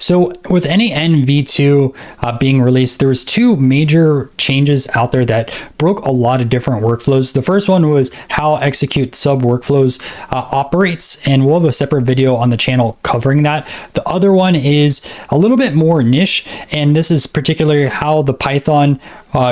So with N8N V2 being released, there was two major changes out there that broke a lot of different workflows. The first one was how execute sub workflows operates, and we'll have a separate video on the channel covering that. The other one is a little bit more niche, and this is particularly how the Python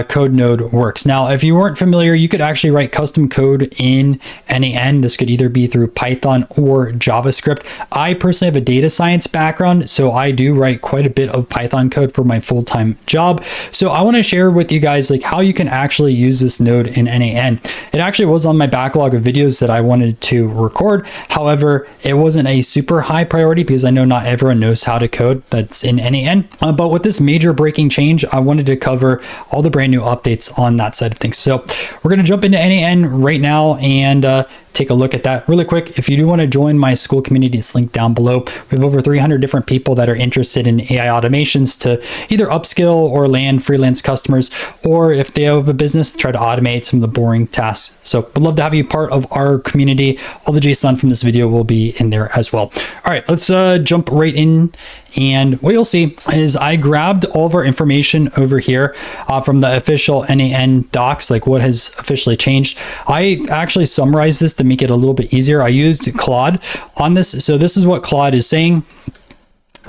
code node works. Now, if you weren't familiar, you could actually write custom code in N8N. This could either be through Python or JavaScript. I personally have a data science background, so I do write quite a bit of Python code for my full-time job. So I want to share with you guys like how you can actually use this node in N8N. It actually was on my backlog of videos that I wanted to record. However, it wasn't a super high priority because I know not everyone knows how to code that's in N8N. But with this major breaking change, I wanted to cover all the brand new updates on that side of things. So we're going to jump into N8N right now and take a look at that really quick. If you do want to join my school community, it's linked down below. We have over 300 different people that are interested in AI automations to either upskill or land freelance customers, or if they have a business, try to automate some of the boring tasks. So we'd love to have you part of our community. All the JSON from this video will be in there as well. All right, let's jump right in. And what you'll see is I grabbed all of our information over here from the official N8N docs, like what has officially changed. I actually summarized this to make it a little bit easier. I used Claude on this. So this is what Claude is saying.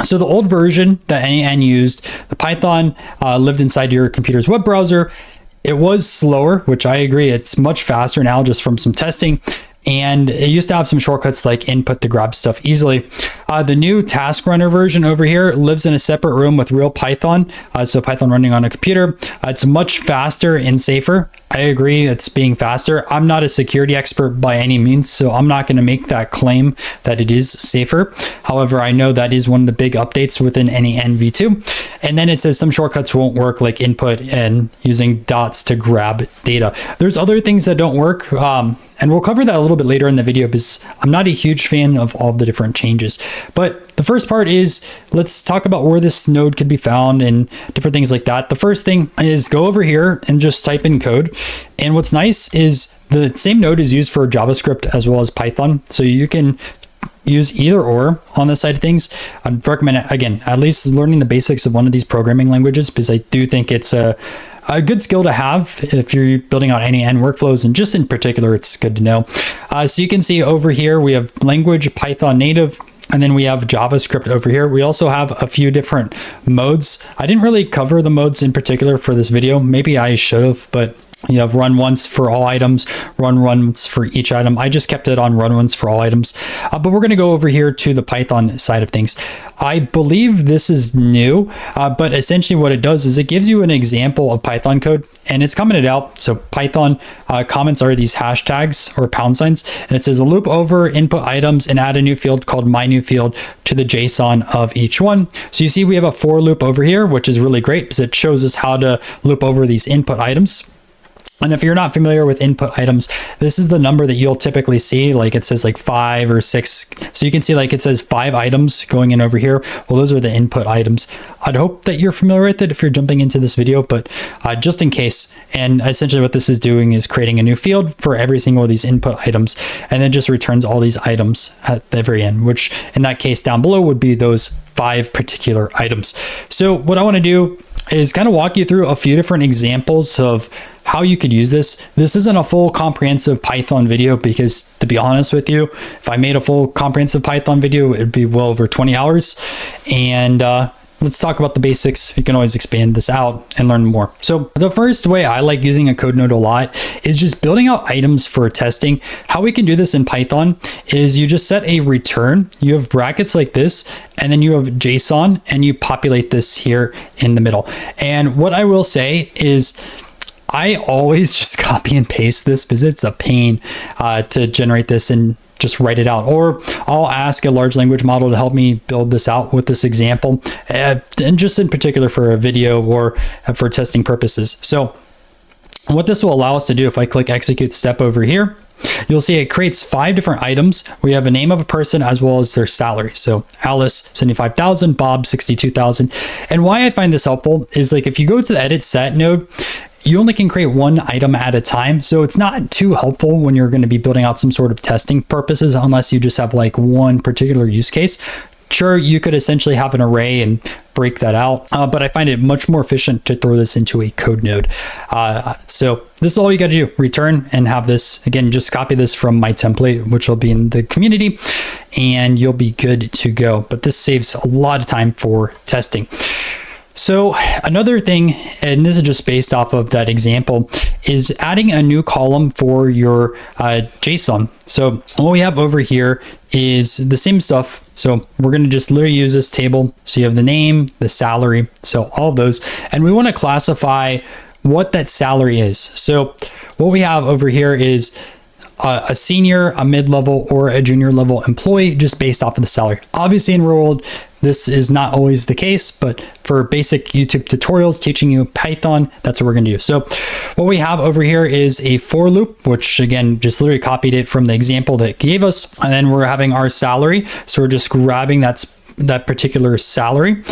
So the old version that N8N used, the Python lived inside your computer's web browser. It was slower, which I agree. It's much faster now just from some testing. And it used to have some shortcuts like input to grab stuff easily. The new task runner version over here lives in a separate room with real Python. So Python running on a computer. It's much faster and safer. I agree, it's being faster. I'm not a security expert by any means, so I'm not going to make that claim that it is safer. However, I know that is one of the big updates within N8N V2. And then it says some shortcuts won't work, like input and using dots to grab data. There's other things that don't work. And we'll cover that a little bit later in the video because I'm not a huge fan of all the different changes. But the first part is, let's talk about where this node could be found and different things like that. The first thing is go over here and just type in code. And what's nice is the same node is used for JavaScript as well as Python. So you can use either or on this side of things. I'd recommend, again, at least learning the basics of one of these programming languages, because I do think it's a good skill to have if you're building out N8N workflows, and just in particular, it's good to know. So you can see over here, we have language, Python native, and then we have JavaScript over here. We also have a few different modes. I didn't really cover the modes in particular for this video. Maybe I should have, but you have run once for all items, run once for each item. I just kept it on run once for all items. But we're going to go over here to the Python side of things. I believe this is new, but essentially what it does is it gives you an example of Python code, and it's commented out. So Python comments are these hashtags or pound signs, and it says a loop over input items and add a new field called my new field to the JSON of each one. So you see we have a for loop over here, which is really great because it shows us how to loop over these input items. And if you're not familiar with input items, this is the number that you'll typically see, like it says like 5 or 6. So you can see like it says 5 items going in over here. Well, those are the input items. I'd hope that you're familiar with it if you're jumping into this video, but just in case. And essentially what this is doing is creating a new field for every single of these input items, and then just returns all these items at the very end, which in that case down below would be those 5 particular items. So what I want to do is kind of walk you through a few different examples of how you could use this. This isn't a full comprehensive Python video because, to be honest with you, if I made a full comprehensive Python video, it'd be well over 20 hours. And let's talk about the basics. You can always expand this out and learn more. So the first way I like using a code node a lot is just building out items for testing. How we can do this in Python is you just set a return. You have brackets like this, and then you have JSON, and you populate this here in the middle. And what I will say is I always just copy and paste this because it's a pain to generate this and just write it out, or I'll ask a large language model to help me build this out with this example, and just in particular for a video or for testing purposes. So what this will allow us to do, if I click execute step over here, you'll see it creates 5 different items. We have a name of a person as well as their salary. So Alice, 75,000, Bob, 62,000. And why I find this helpful is like if you go to the edit set node, you only can create 1 item at a time. So it's not too helpful when you're going to be building out some sort of testing purposes, unless you just have like one particular use case. Sure, you could essentially have an array and break that out, but I find it much more efficient to throw this into a code node. So this is all you got to do, return and have this. Again, just copy this from my template, which will be in the community, and you'll be good to go. But this saves a lot of time for testing. So another thing, and this is just based off of that example, is adding a new column for your JSON. So what we have over here is the same stuff. So we're going to just literally use this table. So you have the name, the salary, so all of those, and we want to classify what that salary is. So what we have over here is a senior, a mid-level, or a junior level employee, just based off of the salary. Obviously in real world, this is not always the case, but for basic YouTube tutorials teaching you Python, that's what we're going to do. So what we have over here is a for loop, which again, just literally copied it from the example that it gave us. And then we're having our salary. So we're just grabbing that particular salary.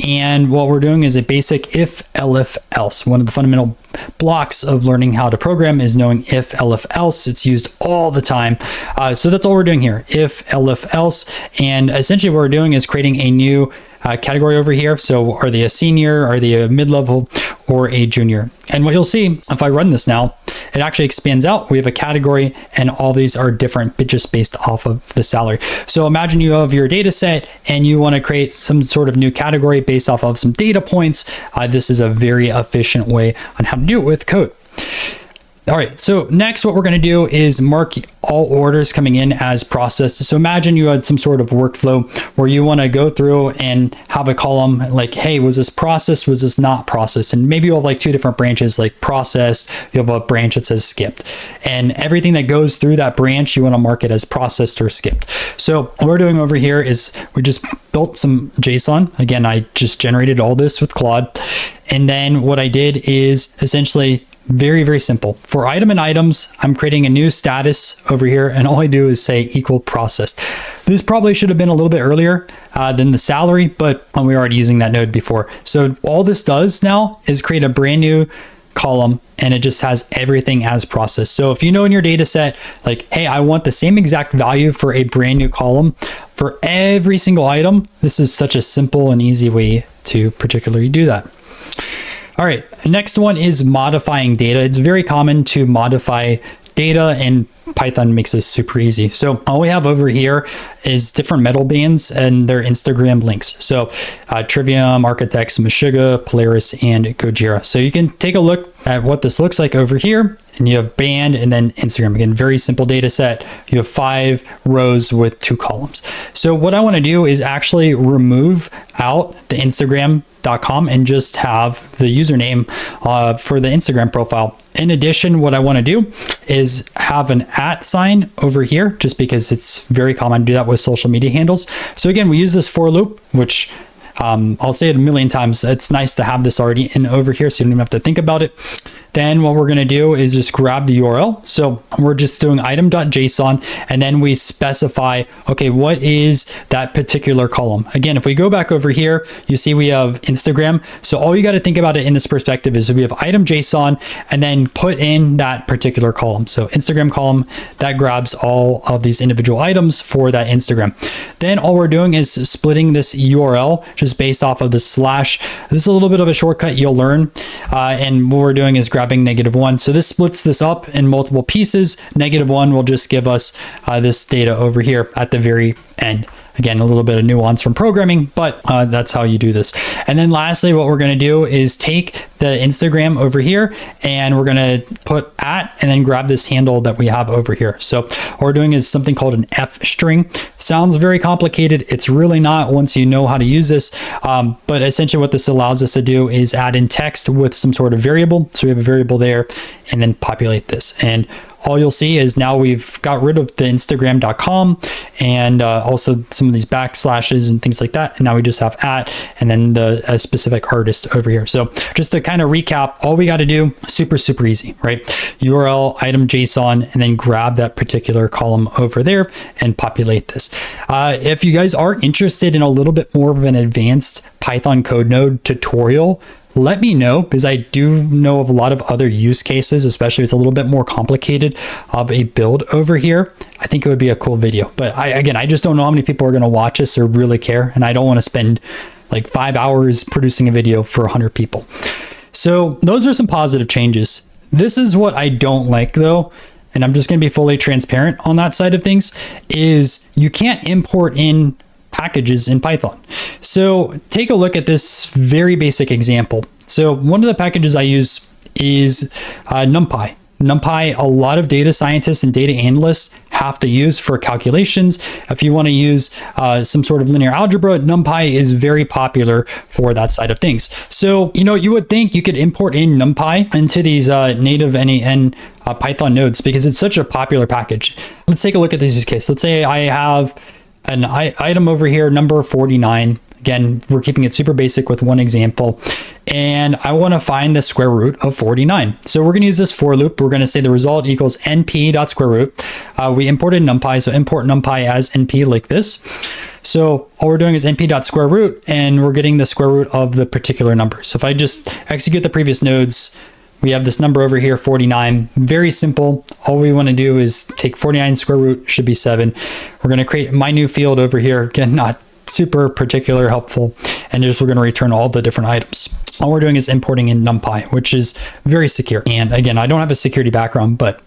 And what we're doing is a basic if, elif, else. One of the fundamental blocks of learning how to program is knowing if, elif, else. It's used all the time. So that's all we're doing here, if, elif, else. And essentially what we're doing is creating a new category over here. So are they a senior, are they a mid-level, or a junior? And what you'll see, if I run this now, it actually expands out. We have a category, and all these are different, but just based off of the salary. So imagine you have your data set and you want to create some sort of new category based off of some data points. This is a very efficient way on how to do it with code. All right, so next what we're going to do is mark all orders coming in as processed. So imagine you had some sort of workflow where you want to go through and have a column like, hey, was this processed? Was this not processed? And maybe you have like two different branches, like processed, you have a branch that says skipped. And everything that goes through that branch, you want to mark it as processed or skipped. So what we're doing over here is we just built some JSON. Again, I just generated all this with Claude. And then what I did is essentially very, very simple. For item and items, I'm creating a new status over here, and all I do is say equal processed. This probably should have been a little bit earlier than the salary, but we were already using that node before. So all this does now is create a brand new column, and it just has everything as processed. So if you know in your data set, like, hey, I want the same exact value for a brand new column for every single item, this is such a simple and easy way to particularly do that. All right, next one is modifying data. It's very common to modify data, and Python makes this super easy. So all we have over here is different metal bands and their Instagram links. So Trivium, Architects, Meshuggah, Polaris, and Gojira. So you can take a look at what this looks like over here, and you have band and then Instagram. Again, very simple data set. You have 5 rows with 2 columns. So what I want to do is actually remove out the Instagram.com and just have the username for the Instagram profile. In addition, what I want to do is have an @ sign over here, just because it's very common to do that with social media handles. So again, we use this for loop, which I'll say it a million times. It's nice to have this already in over here, so you don't even have to think about it. Then what we're going to do is just grab the URL. So we're just doing item.json, and then we specify, okay, what is that particular column? Again, if we go back over here, you see we have Instagram. So all you got to think about it in this perspective is we have item.json, and then put in that particular column. So Instagram column, that grabs all of these individual items for that Instagram. Then all we're doing is splitting this URL just based off of the slash. This is a little bit of a shortcut you'll learn. And what we're doing is grabbing -1. So this splits this up in multiple pieces. -1 will just give us this data over here at the very end. Again, a little bit of nuance from programming, but that's how you do this. And then lastly, what we're going to do is take the Instagram over here, and we're going to put @ and then grab this handle that we have over here. So what we're doing is something called an F string. Sounds very complicated. It's really not once you know how to use this. But essentially what this allows us to do is add in text with some sort of variable. So we have a variable there, and then populate this. And all you'll see is now we've got rid of the Instagram.com and also some of these backslashes and things like that. And now we just have @ and then the specific artist over here. So just to kind of recap, all we got to do, super, super easy, right? URL, item JSON, and then grab that particular column over there and populate this. If you guys are interested in a little bit more of an advanced Python code node tutorial, let me know, because I do know of a lot of other use cases, especially if it's a little bit more complicated of a build over here. I think it would be a cool video. But I just don't know how many people are going to watch this or really care. And I don't want to spend like 5 hours producing a video for 100 people. So those are some positive changes. This is what I don't like though, and I'm just going to be fully transparent on that side of things, is you can't import in packages in Python. So take a look at this very basic example. So one of the packages I use is NumPy. NumPy, a lot of data scientists and data analysts have to use for calculations. If you want to use some sort of linear algebra, NumPy is very popular for that side of things. So, you would think you could import in NumPy into these native N8N Python nodes because it's such a popular package. Let's take a look at this use case. Let's say I have an item over here, number 49. Again, we're keeping it super basic with one example. And I want to find the square root of 49. So we're going to use this for loop. We're going to say the result equals np.square root. We imported NumPy, so import NumPy as np like this. So all we're doing is np.square root, and we're getting the square root of the particular number. So if I just execute the previous nodes, we have this number over here, 49. Very simple. All we want to do is take 49 square root, should be 7. We're going to create my new field over here. Again, not super particular helpful, and just we're going to return all the different items. All we're doing is importing in NumPy, which is very secure. And again, I don't have a security background, but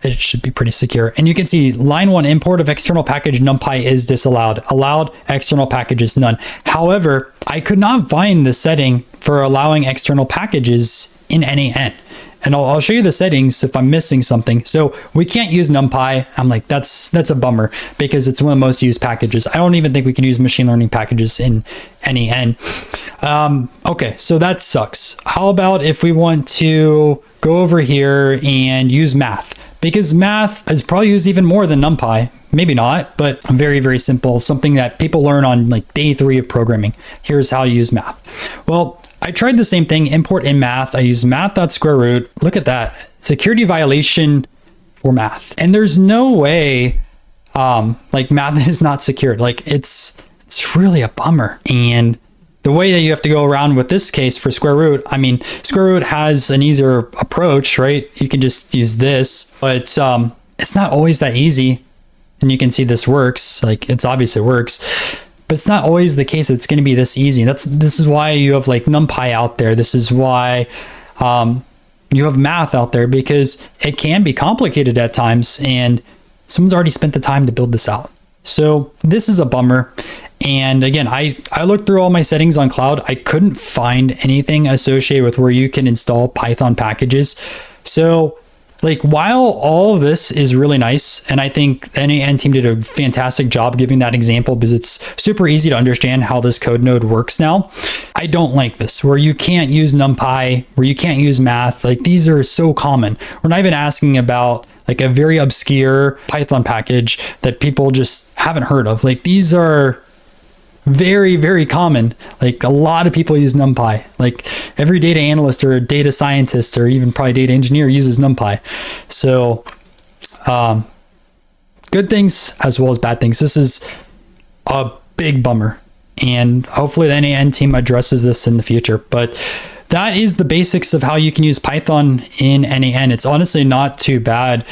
it should be pretty secure. And you can see line 1, import of external package NumPy is disallowed. Allowed external packages, none. However, I could not find the setting for allowing external packages in N8N. And I'll show you the settings if I'm missing something. So we can't use NumPy. I'm like, that's a bummer because it's one of the most used packages. I don't even think we can use machine learning packages in N8N. Okay, so that sucks. How about if we want to go over here and use math? Because math is probably used even more than NumPy. Maybe not, but very, very simple. Something that people learn on like day 3 of programming. Here's how you use math. Well, I tried the same thing, import in math. I use math.square root. Look at that. Security violation for math. And there's no way like math is not secured. Like it's really a bummer. And the way that you have to go around with this case for square root, I mean, square root has an easier approach, right? You can just use this, but it's not always that easy. And you can see this works, like it's obviously works. But it's not always the case it's going to be this easy. This is why you have like NumPy out there. This is why you have math out there, because it can be complicated at times and someone's already spent the time to build this out. So this is a bummer. And again, I looked through all my settings on cloud. I couldn't find anything associated with where you can install Python packages. So like, while all of this is really nice, and I think the N8N team did a fantastic job giving that example because it's super easy to understand how this code node works now, I don't like this, where you can't use NumPy, where you can't use math. Like, these are so common. We're not even asking about like a very obscure Python package that people just haven't heard of. Like, these are very, very common. Like, a lot of people use NumPy. Like, every data analyst or data scientist or even probably data engineer uses NumPy. So good things as well as bad things. This is a big bummer, and hopefully the N8N team addresses this in the future. But that is the basics of how you can use Python in N8N. It's honestly not too bad.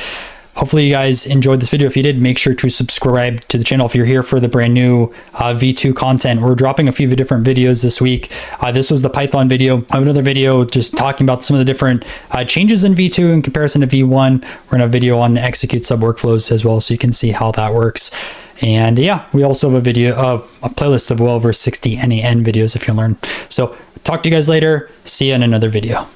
Hopefully you guys enjoyed this video. If you did, make sure to subscribe to the channel if you're here for the brand new V2 content. We're dropping a few different videos this week. This was the Python video. I have another video just talking about some of the different changes in V2 in comparison to V1. We're going to have a video on execute sub workflows as well, so you can see how that works. And yeah, we also have a video, a playlist of well over 60 N8N videos if you learn. So talk to you guys later. See you in another video.